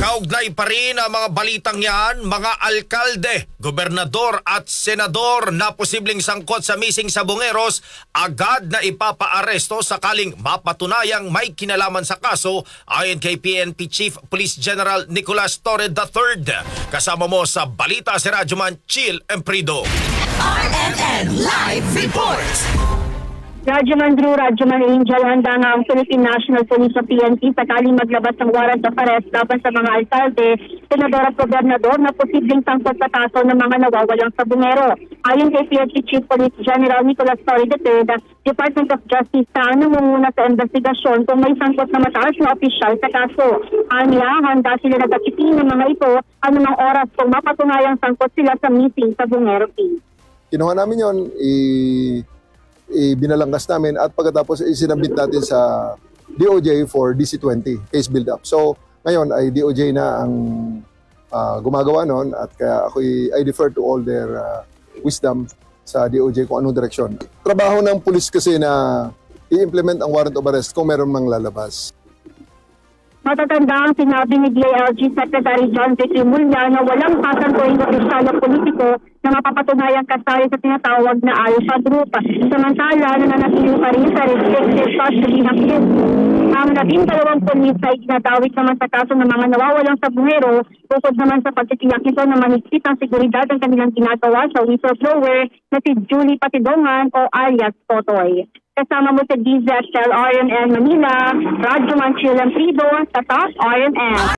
Kaugnay pa rin ang mga balitang yan, mga alkalde, gobernador at senador na posibleng sangkot sa missing sa Bungeros agad na ipapaaresto sakaling mapatunayang may kinalaman sa kaso ayon kay PNP Chief Police General Nicolas Torre III. Kasama mo sa balita si Radyoman Chill Emprido. RMN Live Report! Radyoman Drew, Radyoman Angel, handa nga ang Philippine National Police o PNP sakaling maglabas ng warrant of arrest laban sa mga alkalde, senador at gobernador na posibleng sangkot sa kaso ng mga nawawalang sa Bungero. Ayon kay PNP Chief Police General Nicolas Torre III, Department of Justice na namumuna sa investigasyon kung may sangkot na mataas na opisyal sa kaso. Anya, handa sila nagkakiti ng mga ito anumang oras kung mapatunayang sangkot sila sa missing sa Bungero case. Kinuha namin yun, binalangkas namin at pagkatapos isinabit natin sa DOJ for DC-20, case build-up. So ngayon ay DOJ na ang gumagawa noon at kaya I defer to all their wisdom sa DOJ kung anong direksyon. Trabaho ng pulis kasi na i-implement ang warrant of arrest kung meron mang lalabas. Matatanda ang sinabi ni DILG Secretary John Vic Rimulya na walang sasantuing opisyal na politiko na mapapatunayang kasali sa tinatawag na Alpha Group. Samantala, nananatili pa rin sa restricted custody ng case. Ang 12 pulis ay ginadawit naman sa kaso ng mga nawawalang sa Bungero, bukod naman sa pagtitiyak nito na mahigpit ang seguridad ang kanilang ginagawa sa whistleblower na si Julie Patidongan o alias Totoy. Kasama mo sa DZXL RMN Manila, Radyoman Chill Emprido, Tatak RMN.